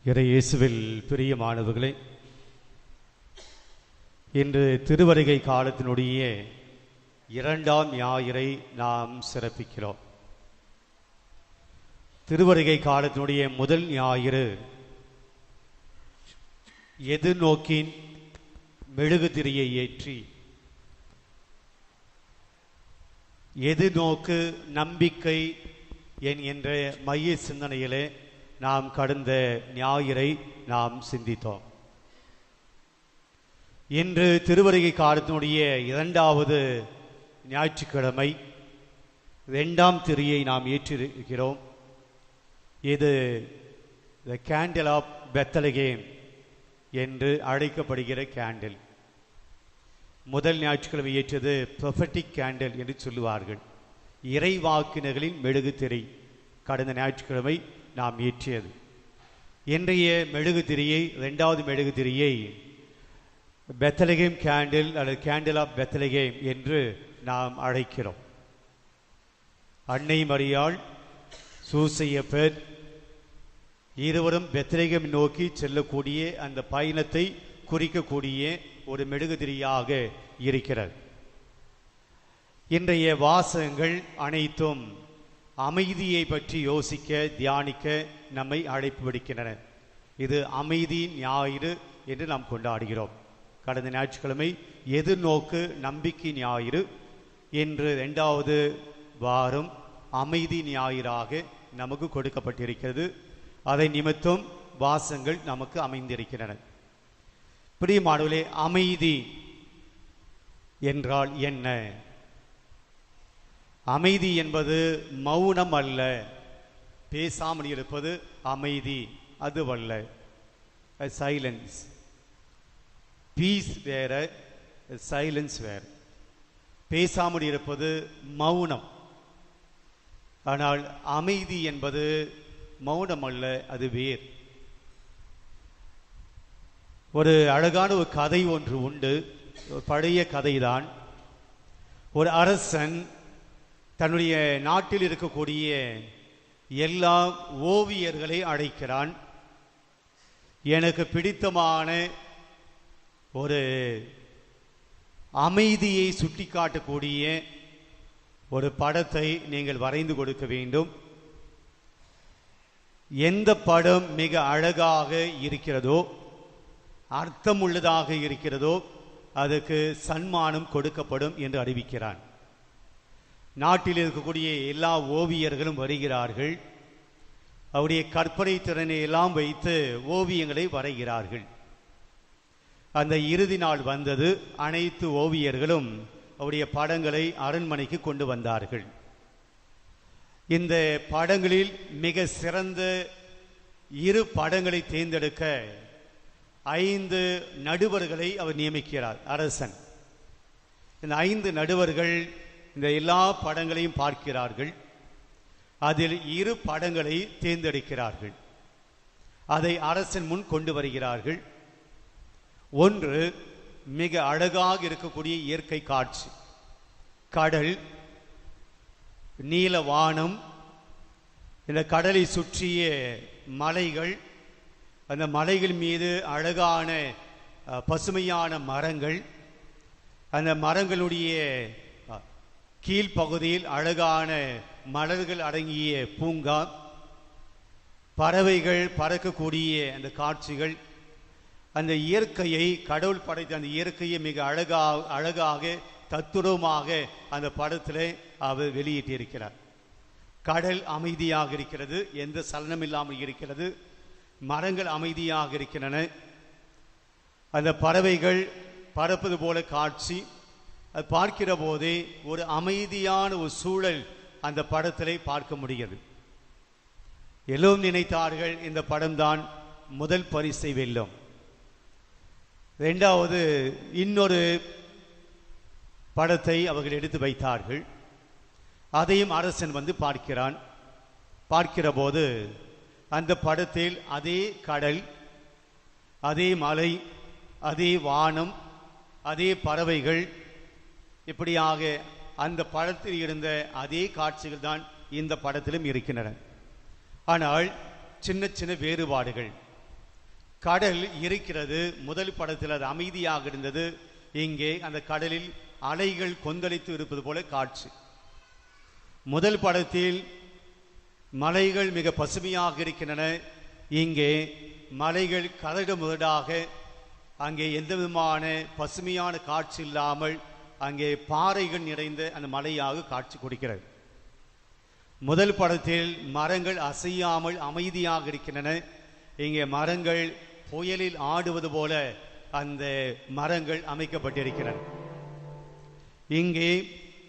இறை இயேசுவில் பிரியமானவர்களே, இன்று திருவருகை காலத்தினுடைய இரண்டாம் ஞாயிறை நாம் சிறப்பிக்கிறோம். திருவருகை காலத்தினுடைய முதல் ஞாயிறு எதிர்நோக்கின் மெழுகுதிரியை ஏற்றி எதிர்நோக்கு நம்பிக்கை என்ற மைய சிந்தனையிலே நாம் கடந்த ஞாயிறை நாம் சிந்தித்தோம். இன்று திருவருகை காலத்தினுடைய இரண்டாவது ஞாயிற்றுக்கிழமை இரண்டாம் திரியை நாம் ஏற்றிருக்கிறோம். இது த கேண்டில் ஆஃப் பெத்லகேம் என்று அழைக்கப்படுகிற கேண்டில். முதல் ஞாயிற்றுக்கிழமை ஏற்றது ப்ரொஃபட்டிக் கேண்டில் என்று சொல்லுவார்கள், இறைவாக்கினர்களின் மெழுகுதிரி. கடந்த ஞாயிற்றுக்கிழமை நாம் ஏற்றியது. இன்றைய மெழுகுதிரியை, இரண்டாவது மெழுகுதிரியை பெத்லகேம் கேண்டில் அல்லது கேண்டில் ஆஃப் பெத்லகேம் என்று நாம் அழைக்கிறோம். அன்னை மரியாள், சூசையப்பர் இருவரும் பெத்லகேம் நோக்கி செல்லக்கூடிய அந்த பயணத்தை குறிக்கக்கூடிய ஒரு மெழுகுதிரியாக இருக்கிறது. இன்றைய வாசகங்கள் அனைத்தும் அமைதியை பற்றி யோசிக்க, தியானிக்க நம்மை அழைப்பு விடுக்கின்றன. இது அமைதி ஞாயிறு என்று நாம் கொண்டாடுகிறோம். கடந்த ஞாயிற்றுக்கிழமை எதிர்நோக்கு நம்பிக்கை ஞாயிறு. இன்று இரண்டாவது வாரம் அமைதி ஞாயிறாக நமக்கு கொடுக்கப்பட்டிருக்கிறது. அதை நிமித்தம் வாசகங்கள் நமக்கு அமைந்திருக்கின்றன. பிரியமானவர்களே, அமைதி என்றால் என்ன? அமைதி என்பது மௌனம் அல்ல, பேசாமல் இருப்பது அமைதி அதுவல்ல. சைலன்ஸ். பீஸ் வேற, சைலன்ஸ் வேற. பேசாமல் இருப்பது மௌனம். ஆனால் அமைதி என்பது மௌனம் அல்ல, அது வேறு. ஒரு அழகான ஒரு கதை ஒன்று உண்டு, பழைய கதைதான். ஒரு அரசன் தன்னுடைய நாட்டில் இருக்கக்கூடிய எல்லா ஓவியர்களை அழைக்கிறான். எனக்கு பிடித்தமான ஒரு அமைதியை சுட்டிக்காட்டக்கூடிய ஒரு படத்தை நீங்கள் வரைந்து கொடுக்க வேண்டும். எந்த படம் மிக அழகாக இருக்கிறதோ, அர்த்தமுள்ளதாக இருக்கிறதோ, அதுக்கு சன்மானம் கொடுக்கப்படும் என்று அறிவிக்கிறான். நாட்டில் இருக்கக்கூடிய எல்லா ஓவியர்களும் வருகிறார்கள். அவருடைய கற்பனை திறனை எல்லாம் வைத்து ஓவியங்களை வரைகிறார்கள். அந்த இறுதி நாள் வந்தது. அனைத்து ஓவியர்களும் அவருடைய படங்களை அரண்மனைக்கு கொண்டு வந்தார்கள். இந்த படங்களில் மிக சிறந்த 2 படங்களை தேர்ந்தெடுக்க 5 நடுவர்களை அவர் நியமிக்கிறார் அரசன். இந்த 5 நடுவர்கள் இந்த எல்லா படங்களையும் பார்க்கிறார்கள். அதில் 2 படங்களை தேர்ந்தெடுக்கிறார்கள். அதை அரசன் முன் கொண்டு வருகிறார்கள். ஒன்று மிக அழகாக இருக்கக்கூடிய இயற்கை காட்சி, கடல், நீல வானம், இந்த கடலை சுற்றிய மலைகள், அந்த மலைகள் மீது அழகான பசுமையான மரங்கள், அந்த மரங்களுடைய கீழ்ப்பகுதியில் அழகான மலர்கள் அடங்கிய பூங்கா, பறவைகள் பறக்கக்கூடிய அந்த காட்சிகள், அந்த இயற்கையை, கடவுள் படைத்த அந்த இயற்கையை மிக அழகாக தத்துரமாக அந்த படத்தில் அவர் வெளியிட்டிருக்கிறார். கடல் அமைதியாக இருக்கிறது, எந்த சலனம் இல்லாமல் இருக்கிறது. மரங்கள் அமைதியாக இருக்கின்றன. அந்த பறவைகள் பறப்பது போல காட்சி. அது பார்க்கிற போதே ஒரு அமைதியான ஒரு சூழல் அந்த படத்திலே பார்க்க முடிகிறது. எல்லோரும் நினைத்தார்கள் இந்த படம்தான் முதல் பரிசை வெல்லும். இரண்டாவது இன்னொரு படத்தை அவர்கள் எடுத்து வைத்தார்கள். அதையும் அரசன் வந்து பார்க்கிறான். பார்க்கிற போது அந்த படத்தில் அதே கடல், அதே மலை, அதே வானம், அதே பறவைகள், இப்படியாக அந்த படத்தில் இருந்த அதே காட்சிகள் தான் இந்த படத்திலும் இருக்கின்றன. ஆனால் சின்ன சின்ன வேறுபாடுகள். கடல் இருக்கிறது. முதல் படத்தில் அது அமைதியாக இருந்தது. இங்கே அந்த கடலில் அலைகள் கொந்தளித்து இருப்பது போல காட்சி. முதல் படத்தில் மலைகள் மிக பசுமையாக இருக்கின்றன. இங்கே மலைகள் கரடு முரடாக, அங்கே எந்த விதமான பசுமையான காட்சி இல்லாமல் அங்கே பாறைகள் நிறைந்த அந்த மலையாக காட்சி கொடுக்கிறது. முதல் படத்தில் மரங்கள் அசையாமல் அமைதியாக இருக்கின்றன. இங்கே மரங்கள் புயலில் ஆடுவது போல அந்த மரங்கள் அமைக்கப்பட்டிருக்கின்றன. இங்கே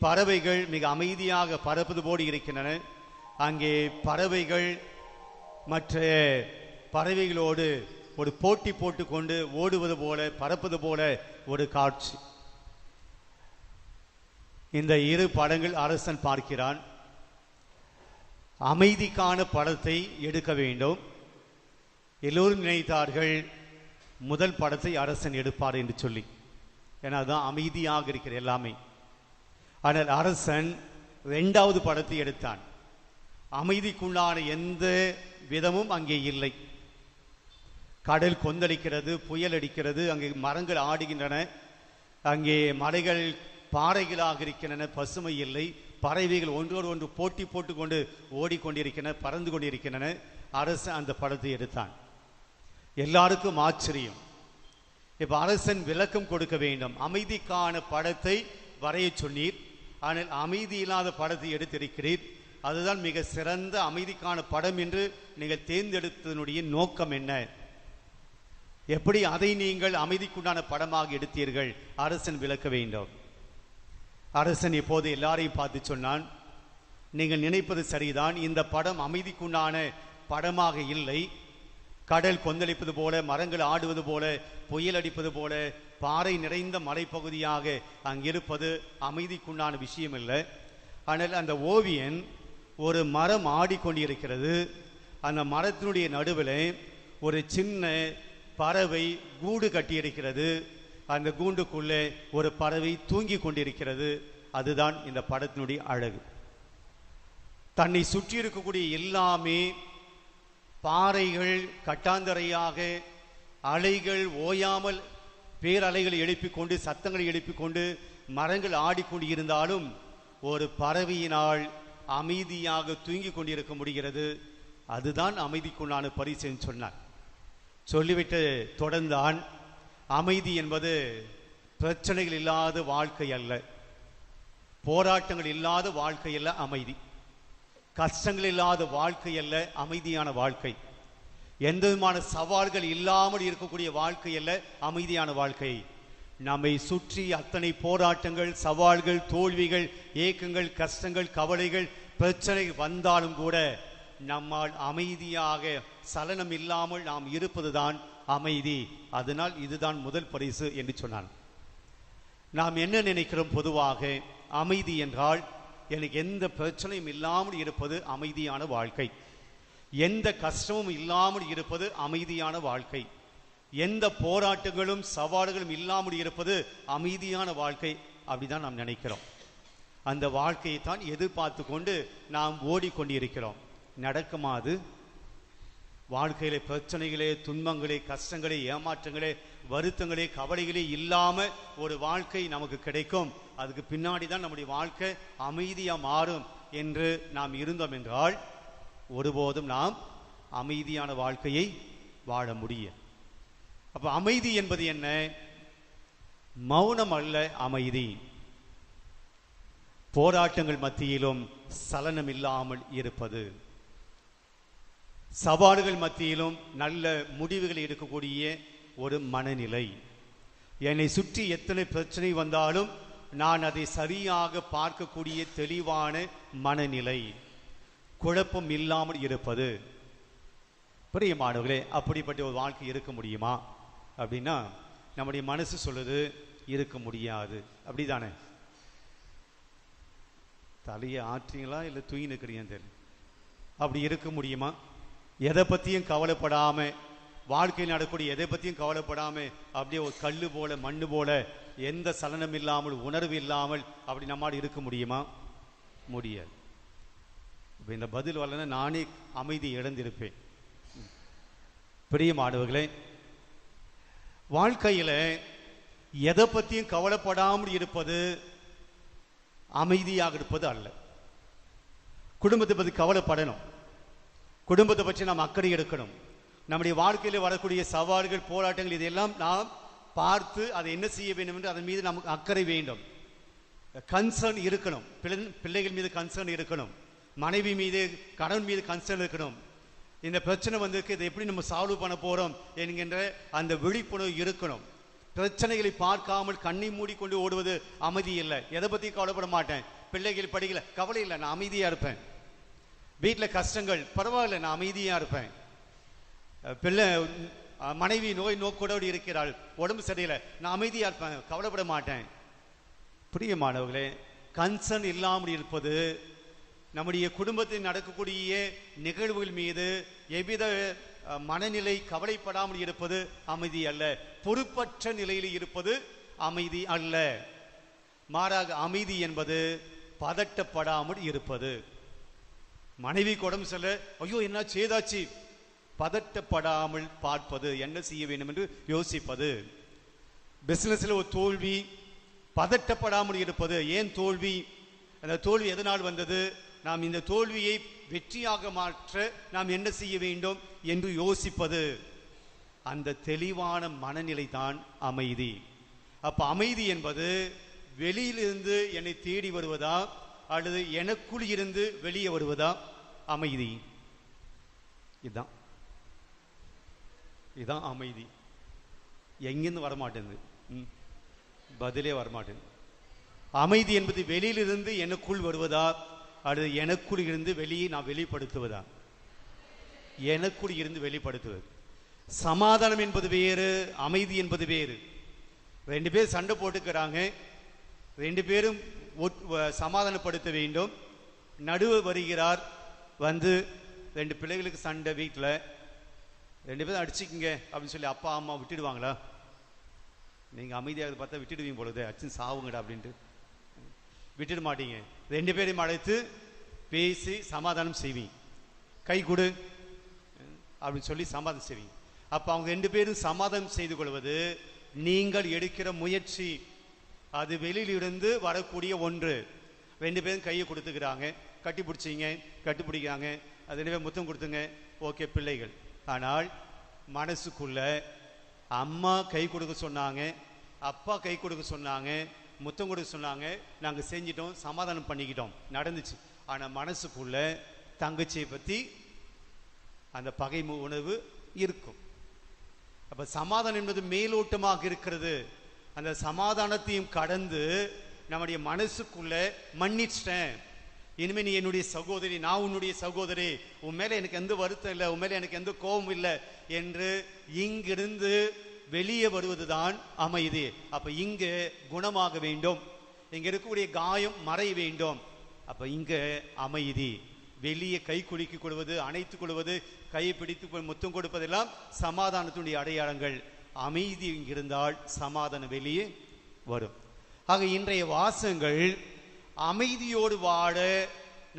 பறவைகள் மிக அமைதியாக பறப்பது போல இருக்கின்றன. அங்கே பறவைகள் மற்ற பறவைகளோடு ஒரு போட்டி போட்டு கொண்டு ஓடுவது போல, பறப்பது போல ஒரு காட்சி. இந்த இரு படங்கள் அரசன் பார்க்கிறான். அமைதிக்கான படத்தை எடுக்க வேண்டும். எல்லோரும் நினைத்தார்கள் முதல் படத்தை அரசன் எடுப்பார் என்று சொல்லி. ஏன்னா அதுதான் அமைதியாக இருக்கிற எல்லாமே. ஆனால் அரசன் இரண்டாவது படத்தை எடுத்தான். அமைதிக்குள்ளான எந்த விதமும் அங்கே இல்லை. கடல் கொந்தளிக்கிறது, புயல் அடிக்கிறது, அங்கே மரங்கள் ஆடுகின்றன, அங்கே மலைகள் பாறைகளாக இருக்கின்றன, பசுமை இல்லை, பறவைகள் ஒன்றோடு ஒன்று போட்டி போட்டு கொண்டு ஓடிக்கொண்டிருக்கின்றன, பறந்து கொண்டிருக்கின்றன. அரசன் அந்த படத்தை எடுத்தான். எல்லாருக்கும் ஆச்சரியம். இப்ப அரசன் விளக்கம் கொடுக்க வேண்டும். அமைதிக்கான படத்தை வரைய சொன்னீர், ஆனால் அமைதி இல்லாத படத்தை எடுத்திருக்கிறீர். அதுதான் மிக சிறந்த அமைதிக்கான படம் என்று நீங்கள் தேர்ந்தெடுத்ததனுடைய நோக்கம் என்ன? எப்படி அதை நீங்கள் அமைதிக்குண்டான படமாக எடுத்தீர்கள்? அரசன் விளக்க வேண்டும். அரசன் இப்போது எல்லாரையும் பார்த்து சொன்னான், நீங்கள் நினைப்பது சரிதான், இந்த படம் அமைதிக்குண்டான படமாக இல்லை. கடல் கொந்தளிப்பது போல, மரங்கள் ஆடுவது போல, புயல் அடிப்பது போல, பாறை நிறைந்த மலைப்பகுதியாக அங்கிருப்பது அமைதிக்குண்டான விஷயம் இல்லை. ஆனால் அந்த ஓவியன் ஒரு மரம் ஆடிக்கொண்டிருக்கிறது. அந்த மரத்தினுடைய நடுவில் ஒரு சின்ன பறவை கூடு கட்டியிருக்கிறது. அந்த கூண்டுக்குள்ளே ஒரு பறவை தூங்கி கொண்டிருக்கிறது. அதுதான் இந்த படத்தினுடைய அழகு. தன்னை சுற்றி இருக்கக்கூடிய எல்லாமே பாறைகள் கட்டாந்தரையாக, அலைகள் ஓயாமல் பேரலைகளை எழுப்பிக் கொண்டு, சத்தங்களை எழுப்பிக் கொண்டு, மரங்கள் ஆடிக்கொண்டு இருந்தாலும் ஒரு பறவையினால் அமைதியாக தூங்கி கொண்டிருக்க முடிகிறது. அதுதான் அமைதிக்குள்ளான பரிசு என்று சொன்னார். சொல்லிவிட்டு தொடர்ந்தான், அமைதி என்பது பிரச்சனைகள் இல்லாத வாழ்க்கை அல்ல, போராட்டங்கள் இல்லாத வாழ்க்கை அல்ல அமைதி, கஷ்டங்கள் இல்லாத வாழ்க்கை அல்ல அமைதியான வாழ்க்கை, எந்த விதமான சவால்கள் இல்லாமல் இருக்கக்கூடிய வாழ்க்கை அல்ல அமைதியான வாழ்க்கை. நம்மை சுற்றி அத்தனை போராட்டங்கள், சவால்கள், தோல்விகள், ஏக்கங்கள், கஷ்டங்கள், கவலைகள், பிரச்சனை வந்தாலும் கூட நம்மால் அமைதியாக சலனம் இல்லாமல் நாம் இருப்பதுதான் அமைதி. அதனால் இதுதான் முதல் பரிசு என்று சொன்னான். நாம் என்ன நினைக்கிறோம்? பொதுவாக அமைதி என்றால் எனக்கு எந்த பிரச்சனையும் இல்லாமல் இருப்பது அமைதியான வாழ்க்கை, எந்த கஷ்டமும் இல்லாமல் இருப்பது அமைதியான வாழ்க்கை, எந்த போராட்டங்களும் சவால்களும் இல்லாமல் இருப்பது அமைதியான வாழ்க்கை. அப்படிதான் நாம் நினைக்கிறோம். அந்த வாழ்க்கையை தான் எதிர்பார்த்து கொண்டு நாம் ஓடிக்கொண்டிருக்கிறோம். நடக்குமா அது? வாழ்க்கையிலே பிரச்சனைகளே, துன்பங்களே, கஷ்டங்களே, ஏமாற்றங்களே, வருத்தங்களே, கவலைகளே இல்லாம ஒரு வாழ்க்கை நமக்கு கிடைக்கும். அதுக்கு பின்னாடி தான் நம்முடைய வாழ்க்கை அமைதியா மாறும் என்று நாம் இருந்தோம் என்றால் ஒருபோதும் நாம் அமைதியான வாழ்க்கையை வாழ முடியும். அப்ப அமைதி என்பது என்ன? மௌனம் அல்ல அமைதி. போராட்டங்கள் மத்தியிலும் சலனம் இல்லாமல் இருப்பது, சவால்கள் மத்தியிலும் நல்ல முடிவுகளை எடுக்கக்கூடிய ஒரு மனநிலை. என்னை சுற்றி எத்தனை பிரச்சனை வந்தாலும் நான் அதை சரியாக பார்க்கக்கூடிய தெளிவான மனநிலை, குழப்பம் இல்லாமல் இருப்பது. பிரியமானவர்களே, அப்படிப்பட்ட ஒரு வாழ்க்கை இருக்க முடியுமா அப்படின்னா நம்முடைய மனசு சொல்லுது இருக்க முடியாது. அப்படிதானே? தலையை ஆற்றீங்களா இல்லை தூங்கி நிற்கிறீங்க தெரியல. அப்படி இருக்க முடியுமா? எதை பற்றியும் கவலைப்படாம, வாழ்க்கையில் நடக்கூடிய எதை பற்றியும் கவலைப்படாம அப்படியே ஒரு கல்லு போல, மண்ணு போல, எந்த சலனம் இல்லாமல், உணர்வு இல்லாமல் அப்படி நம்மால் இருக்க முடியுமா? முடியாது. இப்போ இந்த பதில் வரலன்னா நானே அமைதி இழந்திருப்பேன். பிரியமானவர்களே, வாழ்க்கையில எதை பத்தியும் கவலைப்படாமல் இருப்பது அமைதியாக இருப்பது அல்ல. குடும்பத்தை பற்றி கவலைப்படணும், குடும்பத்தை பற்றி நாம் அக்கறை எடுக்கணும். நம்முடைய வாழ்க்கையில் வரக்கூடிய சவால்கள், போராட்டங்கள், இதெல்லாம் நாம் பார்த்து அதை என்ன செய்ய வேண்டும் என்று அதன் மீது நமக்கு அக்கறை வேண்டும். கன்சர்ன் இருக்கணும். பிள்ளைகள் மீது கன்சர்ன் இருக்கணும், மனைவி மீது, கணவன் மீது கன்சர்ன் இருக்கணும். இந்த பிரச்சனை வந்திருக்கு, இதை எப்படி நம்ம சால்வ் பண்ண போறோம் என்கின்ற அந்த விழிப்புணர்வு இருக்கணும். பிரச்சனைகளை பார்க்காமல் கண்ணை மூடிக்கொண்டு ஓடுவது அமைதி இல்லை. எதை பத்தி கவலைப்பட மாட்டேன், பிள்ளைகள் படிக்கல, கவலை இல்லை, நான் அமைதியா இருப்பேன். வீட்டில் கஷ்டங்கள், பரவாயில்ல, நான் அமைதியா இருப்பேன். பிள்ளை மனைவி நோக்கோடு இருக்கிறாள், உடம்பு சரியில்லை, நான் அமைதியா இருப்பேன், கவலைப்பட மாட்டேன். பிரியமானவர்களே, கன்சர்ன் இல்லாமல் இருப்பது நம்முடைய குடும்பத்தில் நடக்கக்கூடிய நிகழ்வுகள் மீது எவ்வித மனநிலை, கவலைப்படாமல் இருப்பது அமைதி அல்ல. பொறுப்பற்ற நிலையில் இருப்பது அமைதி அல்ல. மாறாக அமைதி என்பது பதட்டப்படாமல் இருப்பது. மனைவி உடம்பு சொல்ல, ஐயோ என்ன செய்தாச்சு, பதட்டப்படாமல் பார்ப்பது, என்ன செய்ய வேண்டும் என்று யோசிப்பது. பிசினஸ்ல ஒரு தோல்வி, பதட்டப்படாமல் இருப்பது. ஏன் தோல்வி, அந்த தோல்வி எதனால் வந்தது, நாம் இந்த தோல்வியை வெற்றியாக மாற்ற நாம் என்ன செய்ய வேண்டும் என்று யோசிப்பது. அந்த தெளிவான மனநிலை தான் அமைதி. அப்ப அமைதி என்பது வெளியிலிருந்து என்னை தேடி வருவதா அல்லது எனக்குள் இருந்து வெளியே வருவதா அமைதி? இதுதான் அமைதி. எங்கிருந்து வரமாட்டேங்குது, பதிலே வரமாட்டேங்குது. அமைதி என்பது வெளியிலிருந்து எனக்குள் வருவதா அல்லது எனக்குள் இருந்து வெளியே நான் வெளிப்படுத்துவதா? எனக்குள் இருந்து வெளிப்படுத்துவது. சமாதானம் என்பது வேறு, அமைதி என்பது வேறு. ரெண்டு பேர் சண்டை போட்டுக்கிறாங்க, ரெண்டு பேரும் சமாதானப்படுத்த வேண்டும். நடுவு வருகிறார், வந்து ரெண்டு பிள்ளைகளுக்கு சண்டை, வீட்டில் ரெண்டு பேரும் அடிச்சுக்கிங்க அப்படின்னு சொல்லி அப்பா அம்மா விட்டுடுவாங்களா? நீங்க அமைதியாக பார்த்தா விட்டுடுவீங்க பொழுது, அடிச்சு சாவுங்கடா அப்படின்ட்டு விட்டுட மாட்டீங்க. ரெண்டு பேரையும் அழைத்து பேசி சமாதானம் செய்வீங்க. கை கொடு அப்படின்னு சொல்லி சமாதானம் செய்வீங்க. அப்ப அவங்க ரெண்டு பேரும் சமாதானம் செய்து கொள்வது நீங்கள் எடுக்கிற முயற்சி, அது வெளியிலிருந்து வரக்கூடிய ஒன்று. ரெண்டு பேரும் கையை கொடுத்துக்கிறாங்க, கட்டி பிடிச்சிங்க, கட்டி பிடிக்கிறாங்க, அது ரெண்டு பேரும் முத்தம் கொடுத்துங்க, ஓகே பிள்ளைகள். ஆனால் மனசுக்குள்ள அம்மா கை கொடுக்க சொன்னாங்க, அப்பா கை கொடுக்க சொன்னாங்க, முத்தம் கொடுக்க சொன்னாங்க, நாங்க செஞ்சிட்டோம், சமாதானம் பண்ணிக்கிட்டோம், நடந்துச்சு. ஆனா மனசுக்குள்ள தங்கச்சியை பத்தி அந்த பகை உணர்வு இருக்கும். அப்ப சமாதானம் என்பது மேலோட்டமாக இருக்கிறது. அந்த சமாதானத்தையும் கடந்து நம்முடைய மனசுக்குள்ள மன்னிச்சிட்டேன், இனிமே நீ என்னுடைய சகோதரி, நான் உன்னுடைய சகோதரி, உன் மேல எனக்கு எந்த வருத்தம் இல்லை, உன் மேல எனக்கு எந்த கோபம் இல்லை என்று இங்கிருந்து வெளியே வருவதுதான் அமைதி. அப்ப இங்க குணமாக வேண்டும், இங்க இருக்கக்கூடிய காயம் மறைய வேண்டும். அப்ப இங்க அமைதி. வெளியே கை குலுக்கிக் கொள்வது, அணைத்துக் கொள்வது, கையை பிடித்து முத்தம் கொடுப்பதெல்லாம் சமாதானத்துடைய அடையாளங்கள். அமைதி இங்கிருந்தால் சமாதானம் வெளியே வரும். ஆக இன்றைய வாசகங்கள் அமைதியோடு வாழ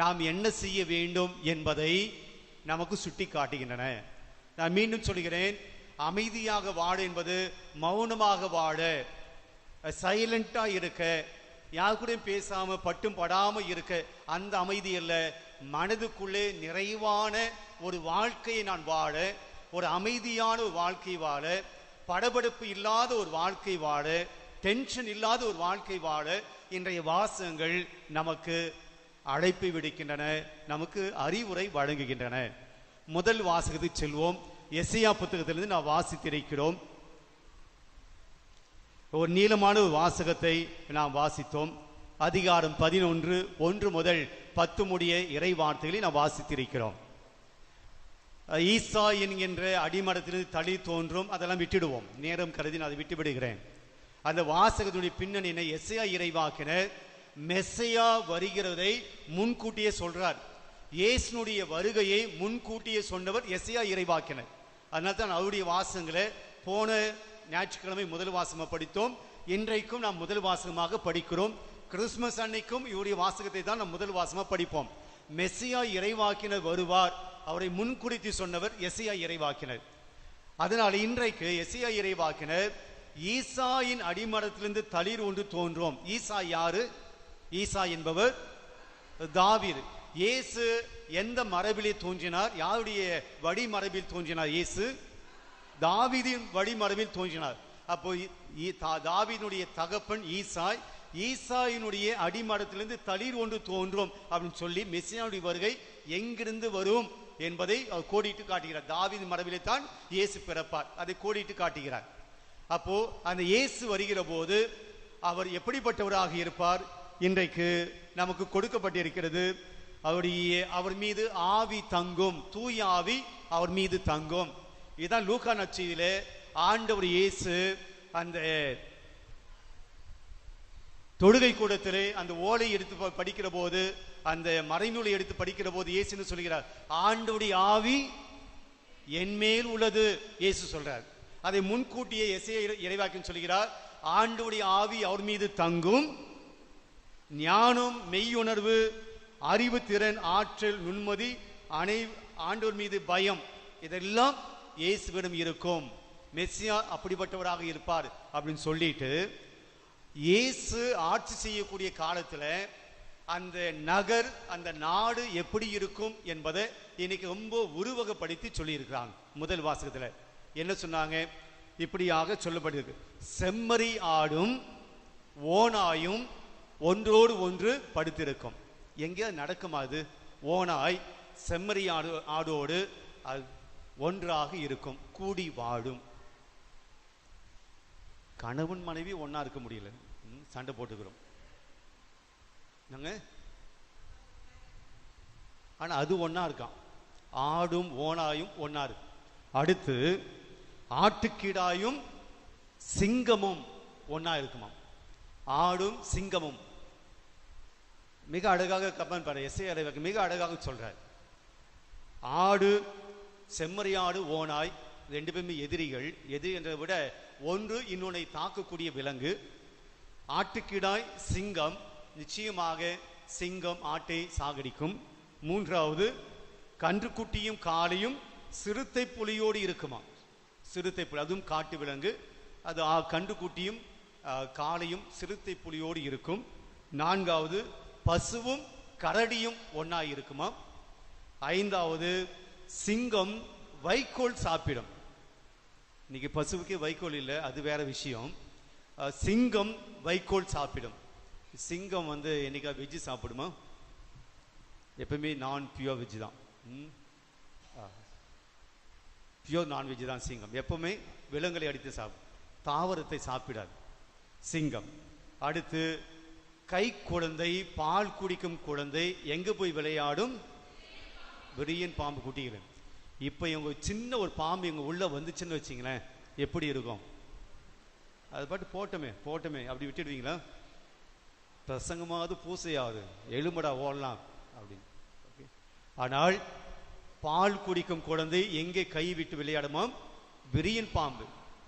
நாம் என்ன செய்ய வேண்டும் என்பதை நமக்கு சுட்டி காட்டுகின்றன. நான் மீண்டும் சொல்கிறேன், அமைதியாக வாழ என்பது மௌனமாக வாழ, சைலண்டா இருக்க, யாரு கூட பேசாம பட்டும் படாம இருக்க, அந்த அமைதி அல்ல. மனதுக்குள்ளே நிறைவான ஒரு வாழ்க்கையை நான் வாழ, ஒரு அமைதியான ஒரு வாழ்க்கை வாழ, படபடப்பு இல்லாத ஒரு வாழ்க்கை வாழ, டென்ஷன் இல்லாத ஒரு வாழ்க்கை வாழ இன்றைய வாசகங்கள் நமக்கு அழைப்பு விடுக்கின்றன, நமக்கு அறிவுரை வழங்குகின்றன. முதல் வாசகத்துக்கு செல்வோம். எசையா புத்தகத்திலிருந்து நாம் வாசித்திருக்கிறோம். ஒரு நீளமான ஒரு வாசகத்தை நாம் வாசித்தோம். அதிகாரம் 11, 1 முதல் 10 முடிய இறை வார்த்தைகளை நாம் வாசித்திருக்கிறோம். ஈசா என்கின்ற அடிமரத்திலிருந்து தளி தோன்றும், அதெல்லாம் விட்டுடுவோம், நேரம் கருதி நான் அதை விட்டு விடுகிறேன். அந்த வாசகத்துடைய பின்னணியை எசையா இறைவாக்கினர் மெஸ்ஸையா வருகிறதை முன்கூட்டியே சொல்றார். இயேசுனுடைய வருகையை முன்கூட்டியே சொன்னவர் எசையா இறைவாக்கினர். அதனால தான் அவருடைய வாசகங்களை போன ஞாயிற்றுக்கிழமை முதல் வாசகமாக படித்தோம், இன்றைக்கும் நாம் முதல் வாசகமாக படிக்கிறோம். கிறிஸ்துமஸ் அன்னைக்கும் இவருடைய வாசகத்தை தான் நாம் முதல் வாசகமாக படிப்போம். மெஸ்ஸியா இறைவாக்கினர் வருவார், அவரை முன்குறித்து சொன்னவர் எசையா இறைவாக்கினர். அதனால் இன்றைக்கு எசேயா இறைவாக்கினர் ஈசாயின் அடிமரத்திலிருந்து தளிர் ஒன்று தோன்றும். ஈசா யாரு? ஈசா என்பவர் தாவீது. இயேசு எந்த மரபிலே தோன்றினார்? யாருடைய வழிமரபில் தோன்றினார்? இயேசு தாவீதின் வழிமரபில் தோன்றினார். அப்போ தாவீதுடைய தகப்பன் ஈசாய், ஈசாயினுடைய அடிமரத்திலிருந்து தளிர் ஒன்று தோன்றும் அப்படின்னு சொல்லி மெசியாவுடைய வருகை எங்கிருந்து வரும் என்பதை கோடிட்டு காட்டுகிறார். தாவீது மரபிலே தான் இயேசு பிறப்பார், அதை கோடிட்டு காட்டுகிறார். அப்போ அந்த இயேசு வருகிற போது அவர் எப்படிப்பட்டவராக இருப்பார்? இன்றைக்கு நமக்கு கொடுக்கப்பட்டிருக்கிறது, அவர் மீது ஆவி தங்கும், தூய ஆவி அவர் மீது தங்கும். இதுதான் லூக்கா நற்செய்தியிலே ஆண்டவர் இயேசு அந்த தொழுகை கூடத்திலே அந்த ஓலை எடுத்து படிக்கிற போது, அந்த மறைநூலை எடுத்து படிக்கிற போது இயேசுன்னு சொல்கிறார், ஆண்டவருடைய ஆவி என் மேல் உள்ளது. இயேசு சொல்றார். அதை முன்கூட்டியே எசேயா இறைவாக்கினர் சொல்கிறார், ஆண்டவருடைய ஆவி அவர் மீது தங்கும், ஞானம், மெய்யுணர்வு, அறிவு திறன், ஆற்றல், நுண்மதி, ஆண்டவர் மீது பயம், இதெல்லாம் இயேசுவிடம் இருக்கும். மெசியா அப்படிப்பட்டவராக இருப்பார் அப்படின்னு சொல்லிட்டு, இயேசு ஆட்சி செய்யக்கூடிய காலத்துல அந்த நகர், அந்த நாடு எப்படி இருக்கும் என்பதை இன்னைக்கு ரொம்ப உருவகப்படுத்தி சொல்லி இருக்கிறாங்க. முதல் வாசகத்துல என்ன சொன்னாங்க? இப்படியாக சொல்லப்பட்டிருக்கு, செம்மறி ஆடும் ஓனாயும் ஒன்றோடு ஒன்று படுத்திருக்கும். எங்கே நடக்குமா அது? ஓனாய் செம்மறி ஆடோடு ஒன்றாக இருக்கும், கூடி வாழும். கணவன் மனைவி ஒன்னா இருக்க முடியல, சண்டை போட்டுக்கிறோம் நாங்க. ஆனா அது ஒன்னா இருக்கான், ஆடும் ஓனாயும் ஒன்னா இருக்கு. அடுத்து ஆட்டுக்கிடாயும் சிங்கமும் ஒன்னா இருக்குமா, ஆடும் சிங்கமும். மிக அழகாக கப்பன் பாரு, எஸ்ஐ மிக அழகாக சொல்றார். ஆடு, செம்மறியாடு, ஓனாய் ரெண்டு பேருமே எதிரிகள். எதிரி என்றதை விட ஒன்று இன்னொன்னை தாக்கக்கூடிய விலங்கு. ஆட்டுக்கிடாய், சிங்கம், நிச்சயமாக சிங்கம் ஆட்டை சாகடிக்கும். மூன்றாவது, கன்றுக்குட்டியும் காளையும் சிறுத்தை புலியோடு இருக்குமா. சிறுத்தை புலி அதுவும் காட்டு விலங்கு, அது கன்றுக்குட்டியும் காளையும் சிறுத்தை புலியோடு இருக்கும். நான்காவது, பசுவும் கரடியும் ஒன்னாய் இருக்குமா. ஐந்தாவது, சிங்கம் வைக்கோல் சாப்பிடும். இன்னைக்கு பசுவுக்கு வைக்கோல் இல்லை, அது வேற விஷயம். சிங்கம் வைக்கோல் சாப்பிடும். சிங்கம் என்னைக்கா வெஜ்ஜு சாப்பிடுமா? எப்பவுமே நான் பியூர் வெஜ் தான், பியூர் நான்வெஜ் தான் சிங்கம். எப்பவுமே விலங்குகளை அடித்து சாப்பிடும், தாவரத்தை சாப்பிடாது சிங்கம். அடுத்து, கை குழந்தை, பால் குடிக்கும் குழந்தை எங்க போய் விளையாடும்? விரியன் பாம்பு குட்டிகள். இப்ப இவங்க சின்ன ஒரு பாம்பு இவங்க உள்ள வந்துச்சுன்னு வச்சிங்களேன், எப்படி இருக்கும்? அது பாட்டு போட்டமே அப்படி விட்டுடுவீங்களா? பிரசங்கமாவது பூசையாவது எழுமடா ஓடலாம் அப்படின்னு. ஆனால் பால் குடிக்கும் குழந்தை எங்கே கை விட்டு விளையாடுமாம்? விரியன் பாம்பு.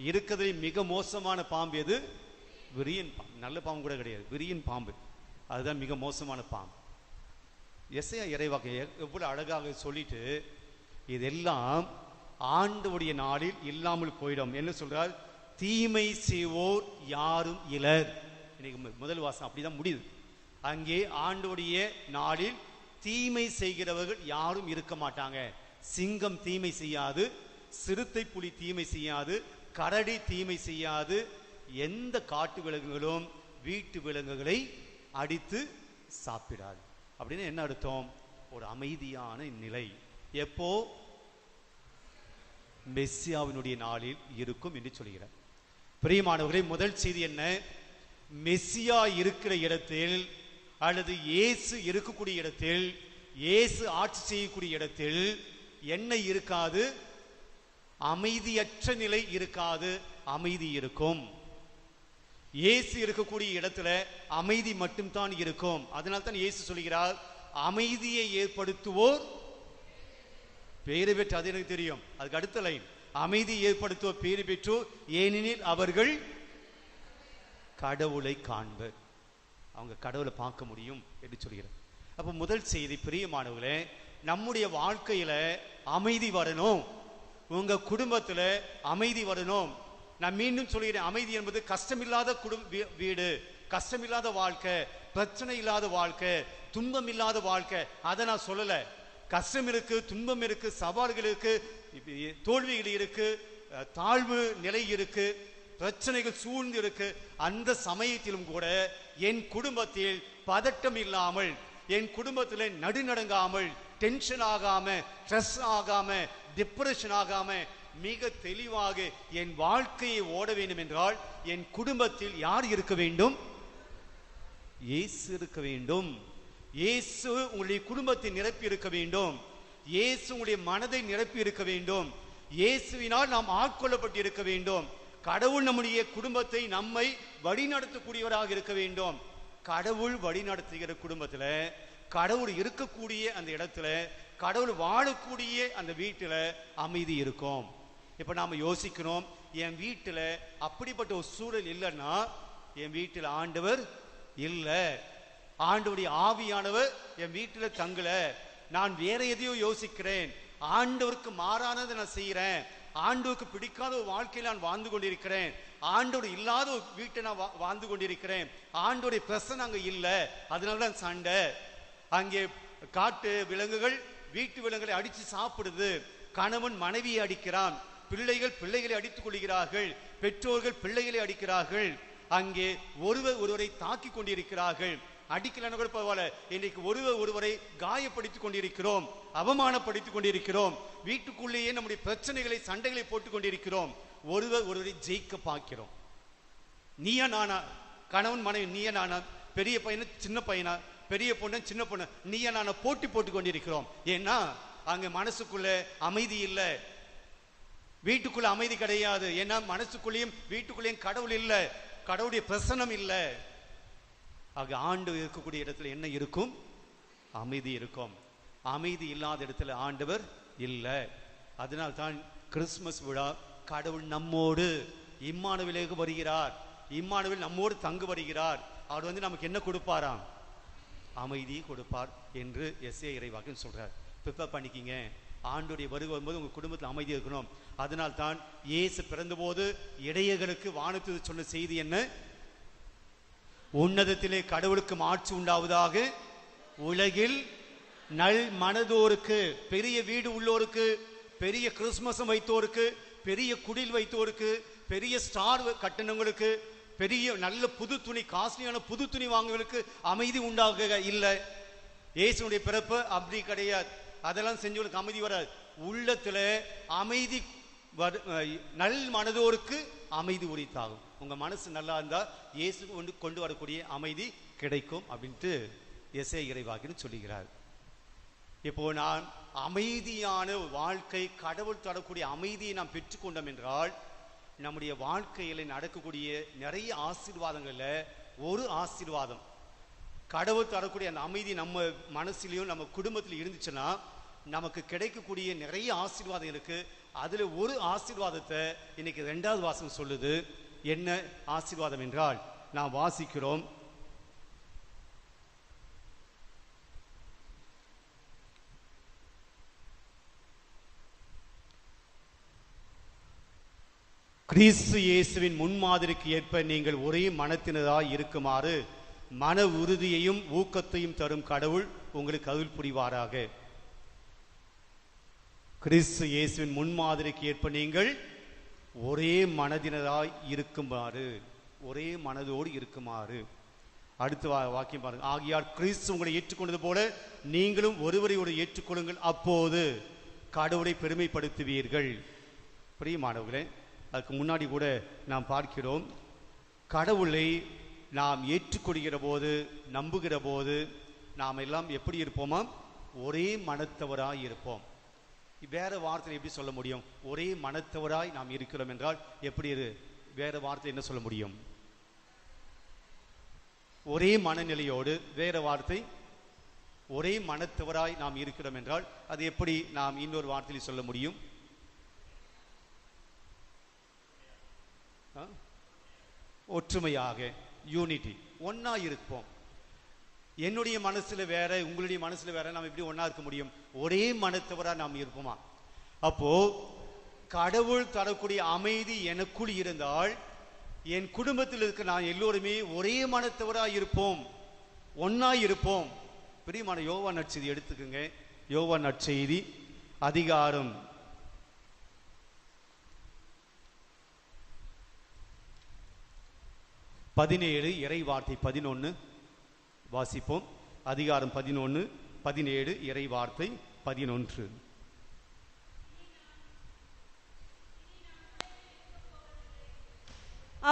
இருக்கிறதுல மிக மோசமான பாம்பு எது? விரியன் பாம்பு. நல்ல பாம்பு கூட கிடையாது, விரியன் பாம்பு. அதுதான் மிக மோசமான பாம்பு. எஸ்ஐயா இறைவாக்கு எவ்வளவு அழகாக சொல்லிட்டு, இதெல்லாம் ஆண்டவருடைய நாளில் இல்லாமல் போயிடும். என்ன சொல்றார்? தீமை செய்வோர் யாரும் இலர். இன்னைக்கு முதல் வாசம் அப்படிதான் முடியுது. அங்கே ஆண்டவருடைய நாளில் தீமை செய்கிறவர்கள் யாரும் இருக்க மாட்டாங்க. சிங்கம் தீமை செய்யாது, சிறுத்தை புலி தீமை செய்யாது, கரடி தீமை செய்யாது. எந்த காட்டு விலங்குகளும் வீட்டு விலங்குகளை அடித்து சாப்பிடாது. அப்படின்னு என்ன அர்த்தம்? ஒரு அமைதியான நிலை எப்போ? மெஸ்ஸியாவினுடைய நாளில் இருக்கும் என்று சொல்கிறார். பிரியமானவர்களே, முதல் செய்தி என்ன? மெஸ்ஸியா இருக்கிற இடத்தில் அல்லது இயேசு இருக்கக்கூடிய இடத்தில், இயேசு ஆட்சி செய்யக்கூடிய இடத்தில் என்ன இருக்காது? அமைதியற்ற நிலை இருக்காது, அமைதி இருக்கும். இயேசு இருக்கக்கூடிய இடத்துல அமைதி மட்டும்தான் இருக்கும். அதனால தான் இயேசு சொல்கிறார், அமைதியை ஏற்படுத்துவோர் பேறு பெற்று. அது எனக்கு தெரியும். அதுக்கு அடுத்த லைன், அமைதி ஏற்படுத்துவோர் பேறு பெற்றோர், ஏனெனில் அவர்கள் கடவுளை காண்பர். அவங்க கடவுளை பார்க்க முடியும் என்று சொல்கிறார். அப்ப முதல் செய்தி, பிரியமானவர்களே, நம்முடைய வாழ்க்கையில அமைதி வரணும். உங்க குடும்பத்துல அமைதி வரணும். நான் மீண்டும் சொல்கிறேன், அமைதி என்பது கஷ்டமில்லாத வீடு, கஷ்டமில்லாத வாழ்க்கை, பிரச்சனை இல்லாத வாழ்க்கை, துன்பம் இல்லாத வாழ்க்கை. அதை நான் சொல்லல. கஷ்டம் இருக்கு, துன்பம் இருக்கு, சவால்கள் இருக்கு, தோல்விகள் இருக்கு, தாழ்வு நிலை இருக்கு, பிரச்சனைகள் சூழ்ந்து இருக்கு. அந்த சமயத்திலும் கூட என் குடும்பத்தில் பதட்டம் இல்லாமல், என் குடும்பத்தில் நடுநடுங்காமல், டென்ஷன் ஆகாம, ஸ்ட்ரெஸ் ஆகாம, டிப்ரெஷன் ஆகாம மிக தெளிவாக என் வாழ்க்கையை ஓட வேண்டும் என்றால் என் குடும்பத்தில் யார் இருக்க வேண்டும்? இயேசு இருக்க வேண்டும். இயேசு உங்களுடைய குடும்பத்தை நிரப்பி இருக்க வேண்டும். இயேசு உங்களுடைய மனதை நிரப்பி இருக்க வேண்டும். இயேசுவினால் நாம் ஆட்கொள்ளப்பட்டு இருக்க வேண்டும். கடவுள் நம்முடைய குடும்பத்தை நம்மை வழிநடத்தக்கூடியவராக இருக்க வேண்டும். கடவுள் வழிநடத்துகிற குடும்பத்துல, கடவுள் இருக்கக்கூடிய அந்த இடத்துல, கடவுள் வாழக்கூடிய அந்த வீட்டுல அமைதி இருக்கும். இப்ப நாம யோசிக்கிறோம், என் வீட்டுல அப்படிப்பட்ட ஒரு சூழல் இல்லைன்னா என் வீட்டில் ஆண்டவர் இல்ல, ஆண்டவருடைய ஆவியானவர் என் வீட்டுல தங்கல, நான் வேற எதையோ யோசிக்கிறேன், ஆண்டவருக்கு மாறானதை நான் செய்யறேன், ஆண்டவருக்கு பிடிக்காத ஒரு வாழ்க்கையில் நான் வாழ்ந்து கொண்டிருக்கிறேன், ஆண்டவர் இல்லாத ஒரு வீட்டை நான் வாழ்ந்து கொண்டிருக்கிறேன், ஆண்டவருடைய பிரசனை அங்க இல்ல, அதனாலதான் சண்டை. அங்கே காட்டு விலங்குகள் வீட்டு விலங்குகளை அடிச்சு சாப்பிடுது, கணவன் மனைவியை அடிக்கிறான், பிள்ளைகள் பிள்ளைகளை அடித்துக் கொள்கிறார்கள், பெற்றோர்கள் பிள்ளைகளை அடிக்கிறார்கள், அங்கே ஒருவரை தாக்கி கொண்டிருக்கிறார்கள். அடிக்கலன்னு கூட பரவாயில்ல, இன்றைக்கு ஒருவரை காயப்படுத்திக் கொண்டிருக்கிறோம், அவமானப்படுத்திக் கொண்டிருக்கிறோம், வீட்டுக்குள்ளேயே நம்முடைய பிரச்சனைகளை சண்டைகளை போட்டுக் கொண்டிருக்கிறோம், ஒருவரை ஜெயிக்க பார்க்கிறோம். நீயா நானா, கணவன் மனைவி நீயா நானா, பெரிய பையன சின்ன பையனா, பெரிய பொண்ணு சின்ன பொண்ணு நீயா நானா போட்டி போட்டுக் கொண்டிருக்கிறோம். ஏன்னா அங்க மனசுக்குள்ள அமைதி இல்லை, வீட்டுக்குள்ள அமைதி கிடையாது. ஏன்னா மனசுக்குள்ளேயும் வீட்டுக்குள்ளேயும் கடவுள் இல்லை, கடவுளுடைய பிரசன்னம் இல்லை. ஆக ஆண்டவர் இருக்கக்கூடிய இடத்துல என்ன இருக்கும்? அமைதி இருக்கும். அமைதி இல்லாத இடத்துல ஆண்டவர் இல்லை. அதனால் தான் கிறிஸ்துமஸ் விழா கடவுள் நம்மோடு இம்மானுவேலுக்கு வருகிறார், இம்மானுவேல் நம்மோடு தங்கு வருகிறார். அவர் வந்து நமக்கு என்ன கொடுப்பாராம்? அமைதி கொடுப்பார் என்று எஸ்ஏ இறைவாக்கில் சொல்றார். ப்ரிப்பேர் பண்ணிக்கிங்க, ஆண்டுடைய வருகை வரும்போது உங்க குடும்பத்தில் அமைதி இருக்கணும். அதனால் தான் இயேசு பிறந்த போது இடையர்களுக்கு வானத்தில் சொன்ன செய்தி என்ன? உன்னதத்திலே கடவுளுக்கு மாட்சி உண்டாவதாக, உலகில் நல் மனதோருக்கு, பெரிய வீடு உள்ளோருக்கு, பெரிய கிறிஸ்துமஸ் வைத்தோருக்கு, பெரிய குடில் வைத்தோருக்கு, பெரிய ஸ்டார் கட்டணங்களுக்கு, பெரிய நல்ல புது துணி, காஸ்ட்லியான புது துணி வாங்குவதற்கு அமைதி உண்டாக இல்லை. இயேசுடைய பிறப்பு அப்படி கிடையாது. அதெல்லாம் செஞ்சவங்களுக்கு அமைதி வராது. உள்ளத்துல அமைதி நல் மனதோருக்கு அமைதி உரித்தாகும். உங்க மனசு நல்லா இருந்தா இயேசு கொண்டு வரக்கூடிய அமைதி கிடைக்கும் அப்படின்ட்டு எஸ்ஏ இறைவாக்கின்னு சொல்லுகிறார். இப்போ நான் அமைதியான வாழ்க்கை, கடவுள் தரக்கூடிய அமைதியை நாம் பெற்றுக்கொண்டோம் என்றால் நம்முடைய வாழ்க்கையில நடக்கக்கூடிய நிறைய ஆசீர்வாதங்கள்ல ஒரு ஆசீர்வாதம், கடவுள் தரக்கூடிய அந்த அமைதி நம்ம மனசிலையும் நம்ம குடும்பத்தில் இருந்துச்சுன்னா நமக்கு கிடைக்கக்கூடிய நிறைய ஆசீர்வாதம் இருக்கு. அதுல ஒரு ஆசீர்வாதத்தை இன்னைக்கு 2வது வாசகம் சொல்லுது. என்ன ஆசீர்வாதம் என்றால், நாம் வாசிக்கிறோம், கிறிஸ்து இயேசுவின் முன்மாதிரிக்கு ஏற்ப நீங்கள் ஒரே மனத்தினராய் இருக்குமாறு மன உறுதியையும் ஊக்கத்தையும் தரும் கடவுள் உங்களுக்கு அருள் புரிவாராக. கிறிஸ்து இயேசுவின் முன்மாதிரிக்கு ஏற்ப நீங்கள் ஒரே மனதினராய் இருக்குமாறு, ஒரே மனதோடு இருக்குமாறு. அடுத்த வாக்கியம் பாருங்க. ஆகியால் கிறிஸ்து உங்களை ஏற்றுக்கொண்டது போல நீங்களும் ஒருவரை ஒரு ஏற்றுக்கொள்ளுங்கள், அப்போது கடவுளை பெருமைப்படுத்துவீர்கள். பிரியமானவர்களே, அதுக்கு முன்னாடி கூட நாம் பார்க்கிறோம், கடவுளை நாம் ஏற்றுக்கொள்கிற போது, நம்புகிற போது நாம் எல்லாம் எப்படி இருப்போமா? ஒரே மனத்தவராய் இருப்போம். வேற வார்த்தை எப்படி சொல்ல முடியும்? ஒரே மனத்தவராய் நாம் இருக்கிறோம் என்றால் எப்படி? வேற வார்த்தை என்ன சொல்ல முடியும்? ஒரே மனநிலையோடு, வேற வார்த்தை ஒரே மனத்தவராய் நாம் இருக்கிறோம் என்றால் அது எப்படி நாம் இன்னொரு வார்த்தையில் சொல்ல முடியும்? ஒற்றுமையாக, யூனிட்டி, ஒன்னா இருப்போம். என்னுடைய மனசுல வேற, உங்களுடைய மனசுல வேற, நாம் எப்படி ஒன்னா இருக்க முடியும்? ஒரே மனத்தவரா நாம் இருப்போமா? அப்போ கடவுள் தரக்கூடிய அமைதி எனக்குள் இருந்தால் என் குடும்பத்தில் இருக்க நான் எல்லோருமே ஒரே மனத்தவராய் இருப்போம், ஒன்னாய் இருப்போம். பிரியமான யோவான் நற்செய்தி எடுத்துக்கோங்க. யோவான் நற்செய்தி அதிகாரம் 17 இறை வார்த்தை 11 வாசிப்போம். அதிகாரம் 11 17 இறை வார்த்தை 11.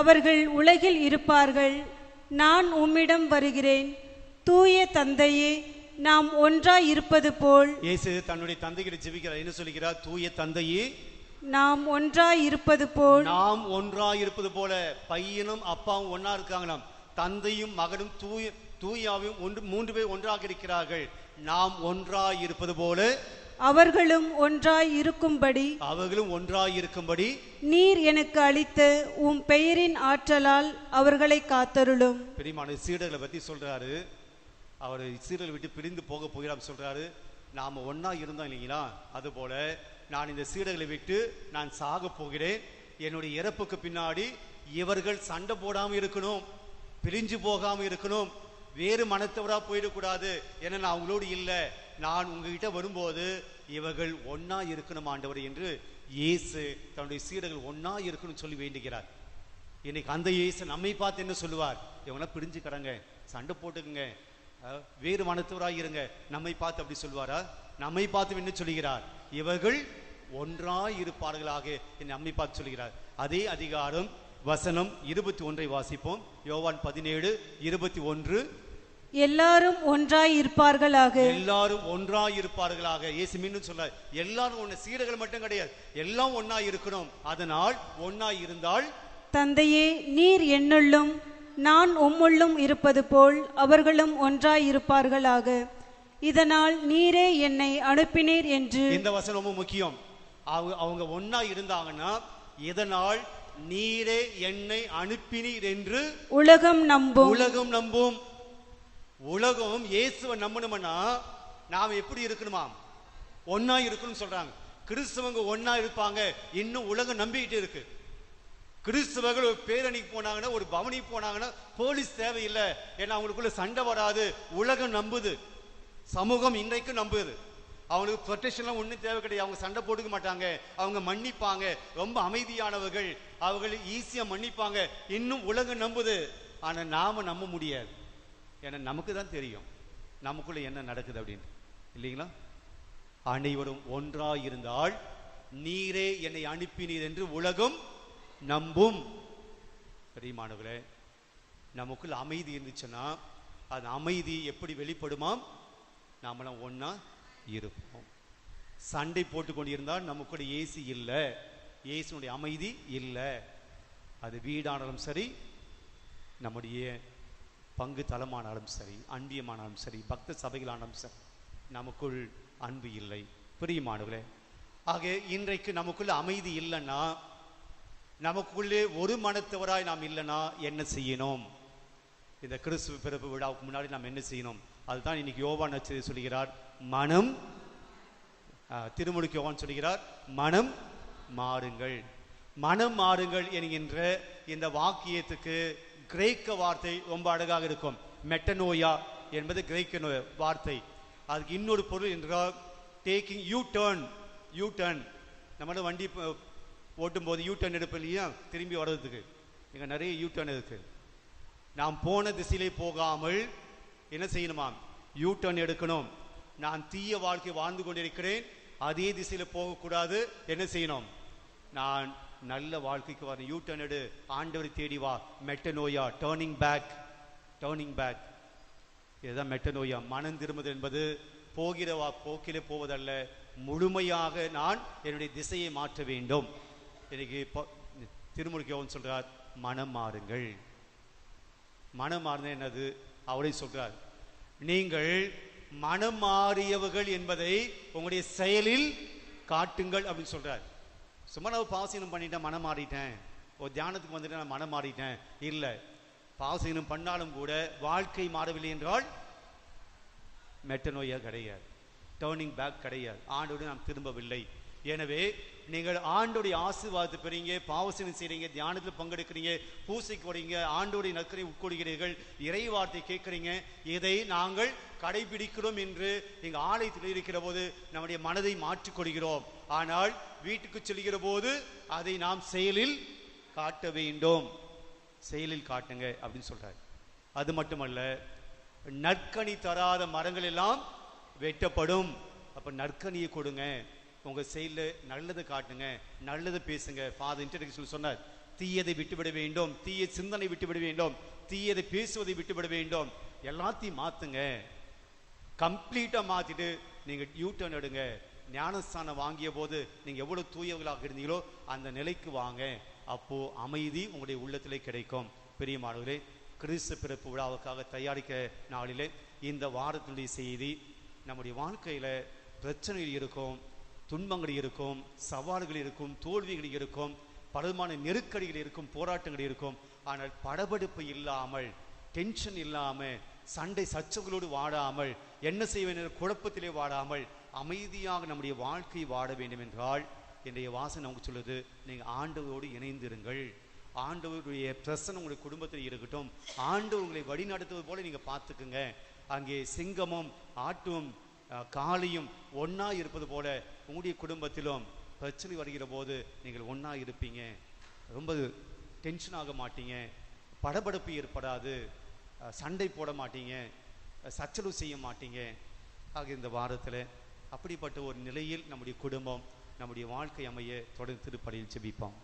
அவர்கள் உலகில் இருப்பார்கள், நான் உம்மிடம் வருகிறேன். தூய தந்தையே, நாம் ஒன்றாய் இருப்பது போல். இயேசு தன்னுடைய தந்தைகிட்ட ஜெபிக்கிறார். என்ன சொல்கிறார்? தூய தந்தையே, நாம் ஒன்றாய் இருப்பது போல். நாம் ஒன்றாய் இருப்பது போல. பையனும் அப்பாவும் ஒன்னா இருக்காங்களாம். தந்தையும் மகனும் தூயாவையும் மூன்று பேர் ஒன்றாக இருக்கிறார்கள். நாம் ஒன்றாய் இருப்பது போல அவர்களும் ஒன்றாய் இருக்கும்படி நீர் எனக்கு அளித்த உம் பெயரின் ஆற்றலால் அவர்களை காத்தருளும். பிரியமான சீடர்களை பத்தி சொல்றாரு. அவர் சீடர்களை விட்டு பிரிந்து போகிறார் சொல்றாரு. நாம ஒன்னா இருந்தோம் இல்லைங்களா, அது போல நான் இந்த சீடர்களை விட்டு நான் சாக போகிறேன். என்னுடைய இறப்புக்கு பின்னாடி இவர்கள் சண்டை போடாம இருக்கணும், பிரிஞ்சு போகாம இருக்கணும், வேறு மனத்தவரா போயிடக்கூடாது. ஏன்னா நான் அவங்களோடு இல்லை, நான் உங்ககிட்ட வரும்போது இவர்கள் ஒன்னா இருக்கணும் ஆண்டவர் என்று இயேசு தன்னுடைய சீடர்கள் ஒன்னா இருக்கணும் சொல்லி வேண்டுகிறார். இன்னைக்கு அந்த இயேசு நம்மை பார்த்து என்ன சொல்லுவார்? இவங்களா பிரிஞ்சு கடங்க, சண்டை போட்டுக்குங்க, வேறு மனத்தவராக இருங்க. நம்மை பார்த்து அப்படி சொல்வாரா? நம்மை பார்த்து என்ன சொல்லுகிறார்? இவர்கள் ஒன்றாய் இருப்பார்களாக நம்மை பார்த்து சொல்கிறார். அதே அதிகாரம் வசனம் 21 வாசிப்போம். யோவான் 17:21. எல்லாரும் ஒன்றாய் இருப்பார்களாக. எல்லாரும் ஒன்றாய் இருப்பார்களாக. இயேசு மீண்டும் சொல்றார், எல்லாரும் ஒண்ணு. சீடர்கள் மட்டும் கிடையாது, எல்லாம் ஒன்னாய் இருக்கணும். அதனால் ஒன்னாய் இருந்தால், தந்தையே, நீர் என்னுள்ளும் நான் உம்முள்ளும் இருப்பது போல் அவர்களும் ஒன்றாய் இருப்பார்களாக. இதனால் நீரே என்னை அனுப்பினீர் என்று. இந்த வசனம் ரொம்ப முக்கியம். அவங்க ஒன்னா இருந்தாங்கன்னா, இதனால் நீரே என்னை அனுப்பினீர் என்று உலகம் நம்பும். உலகம் இயேசுவை நம்பணும்னா நாம எப்படி இருக்கணுமா? ஒன்னா இருக்கணும் சொல்றாங்க. கிறிஸ்தவங்க ஒன்னா இருப்பாங்க. இன்னும் உலகம் நம்பிக்கிட்டு இருக்கு. கிறிஸ்தவர்கள் ஒரு பேரணிக்கு போனாங்கன்னா, ஒரு பவனிக்கு போனாங்கன்னா போலீஸ் தேவையில்லை. ஏன்னா அவங்களுக்குள்ள சண்டை வராது. உலகம் நம்புது, சமூகம் இன்றைக்கு நம்புது. அவங்களுக்கு ப்ரொடெக்ஷன்லாம் ஒன்றும் தேவை கிடையாது. அவங்க சண்டை போட்டுக்க மாட்டாங்க, அவங்க மன்னிப்பாங்க, ரொம்ப அமைதியானவர்கள், அவர்கள் ஈஸியாக மன்னிப்பாங்க. இன்னும் உலகம் நம்புது. ஆனால் நாம நம்ப முடியாது. ஏன்னா நமக்கு தான் தெரியும் நமக்குள்ள என்ன நடக்குது அப்படின்னு, இல்லைங்களா? அனைவரும் ஒன்றாய் இருந்தால் நீரே என்னை அனுப்பினீர் என்று உலகம் நம்பும். பெரியமானவர்களே, நமக்குள்ள அமைதி இருந்துச்சுன்னா அந்த அமைதி எப்படி வெளிப்படுமாம்? நாமெல்லாம் ஒன்னா இருப்போம். சண்டை போட்டு கொண்டிருந்தால் நமக்குள்ள இயேசு இல்லை, இயேசுனுடைய அமைதி இல்லை. அது வீடானாலும் சரி, நம்முடைய பங்கு தலமானாலும் சரி, அன்பியமானாலும் சரி, பக்த சபைகளானாலும் சரி, நமக்குள் அன்பு இல்லை. பிரியமானவர்களே, ஆக இன்றைக்கு நமக்குள்ள அமைதி இல்லைன்னா, நமக்குள்ளே ஒரு மனத்தவராய் நாம் இல்லைன்னா என்ன செய்யணும்? இந்த கிறிஸ்துவ பிறப்பு விழாவுக்கு முன்னாடி நாம் என்ன செய்யணும்? அதுதான் இன்னைக்கு யோவான் நற்செய்தி சொல்கிறார். மனம், திருமுழுக்கு யோவான் சொல்கிறார், மனம் மாறுங்கள். மனம் மாறுங்கள் என்கின்ற இந்த வாக்கியத்துக்கு கிரேக்க வார்த்தை ரொம்ப அழகாக இருக்கும். மெட்டனோயா என்பது கிரேக்க வார்த்தை. அதுக்கு இன்னொரு பொருள் என்றால் டேக்கிங் யூ டர்ன். நம்மளோட வண்டி ஓட்டும் போது யூ டர்ன் எடுப்போம் இல்லையா, திரும்பி வர்றதுக்கு. இங்கே நிறைய யூ டர்ன் இருக்கு. நாம் போன திசையிலே போகாமல் என்ன செய்யணுமா? யூ டர்ன் எடுக்கணும். நான் தீய வாழ்க்கை வாழ்ந்து கொண்டிருக்கிறேன், அதே திசையில போகக்கூடாது. என்ன செய்யணும்? நான் நல்ல வாழ்க்கைக்கு வரணும். யூ டர்ன் எடு, ஆண்டவரை தேடி வா. மெட்டனோயா, டர்னிங் பேக். இதுதான் மெட்டனோயா. மனம் திரும்புதல் என்பது போகிற போக்கிலே போவதல்ல, முழுமையாக நான் என்னுடைய திசையை மாற்ற வேண்டும். இன்னைக்கு திருமுழுக்கு சொல்றார், மனம் மாறுங்கள். மனம் மாறுன என்னது? அவரே சொல்றார், நீங்கள் மனம் மாறியவர்கள் என்பதை உங்களுடைய செயலில் காட்டுங்கள் அப்படின்னு சொல்றார். சும்மா நான் பாவசீனம் பண்ணிட்டேன், மனம் மாறிட்டேன், ஒரு தியானத்துக்கு வந்துட்டு நான் மனம் மாறிட்டேன் இல்லை. பாவசீனம் பண்ணாலும் கூட வாழ்க்கை மாறவில்லை என்றால் மெட்டனோயா கிடையாது, டர்னிங் பேக் கிடையாது, ஆண்டோடு நாம் திரும்பவில்லை. எனவே நீங்கள் ஆண்டோடைய ஆசீர்வாதத்தை பெறீங்க, பாவசனை செய்றீங்க, தியானத்தில் பங்கெடுக்கிறீங்க, பூசைக்கு வரீங்க, ஆண்டோடைய நற்கரை உட்கொள்கிறீர்கள், இறைவார்த்தை கேட்கிறீங்க. இதை நாங்கள் கடைபிடிக்கிறோம் என்று எங்க ஆலயத்தில் இருக்கிற போது நம்முடைய மனதை மாற்றிக்கொள்கிறோம். ஆனால் வீட்டுக்கு செல்கிற போது அதை நாம் செயலில் காட்ட வேண்டும். செயலில் காட்டுங்க அப்படின்னு சொல்றாரு. அது மட்டுமல்ல, நற்கனி தராத மரங்கள் எல்லாம் வெட்டப்படும். அப்ப நற்கனியை கொடுங்க, உங்க செயல நல்லது காட்டுங்க, நல்லது பேசுங்க. ஃபாதர் இன்ட்ரடக்ஷன் சொன்னார், தீயதை விட்டுவிட வேண்டும், தீய சிந்தனை விட்டுவிட வேண்டும், தீயதை பேசுவதை விட்டுவிட வேண்டும். எல்லாத்தையும் மாத்துங்க, கம்ப்ளீட்டா மாத்திட்டு நீங்க யூ டர்ன் எடுங்க. ஞானஸ்தானம் வாங்கிய போது நீங்க எவ்வளவு தூயவர்களாக இருந்தீங்களோ அந்த நிலைக்கு வாங்க. அப்போ அமைதி உங்களுடைய உள்ளத்திலே கிடைக்கும். பிரியமானவர்களே, கிறிஸ்து பிறப்பு விழாவுக்காக தயாரிக்க நாளிலே இந்த வாரத்தினுடைய செய்தி, நம்முடைய வாழ்க்கையில பிரச்சனைகள் இருக்கும், துன்பங்கள் இருக்கும், சவால்கள் இருக்கும், தோல்விகள் இருக்கும், பலமான நெருக்கடிகள் இருக்கும், போராட்டங்கள் இருக்கும். ஆனால் படபடுப்பு இல்லாமல், டென்ஷன் இல்லாம, சண்டை சச்சரவுகளோடு வாடாமல், என்ன செய்வேன் குழப்பத்திலே வாடாமல் அமைதியாக நம்முடைய வாழ்க்கையை வாட வேண்டும் என்றால் என்னுடைய வாசனை நமக்கு சொல்லுது, நீங்க ஆண்டவரோடு இணைந்திருங்கள். ஆண்டவருடைய பிரசன்னம் உங்களுடைய குடும்பத்தில் இருக்கட்டும். ஆண்டவர் உங்களை வழி நடத்துவது போல நீங்க பார்த்துக்குங்க. அங்கே சிங்கமும் ஆட்டும் காளியும் ஒன்னா இருப்பது போல உங்களுடைய குடும்பத்திலும் பிரச்சனை வருகிற போது நீங்கள் ஒன்னா இருப்பீங்க. ரொம்ப டென்ஷன் ஆக மாட்டீங்க, படபடப்பு ஏற்படாது, சண்டை போட மாட்டீங்க, சச்சரவு செய்ய மாட்டீங்க. ஆக இந்த வாரத்தில் அப்படிப்பட்ட ஒரு நிலையில் நம்முடைய குடும்பம், நம்முடைய வாழ்க்கை அமைய தொடர்ந்து திருப்பலியில் ஜெபிப்போம்.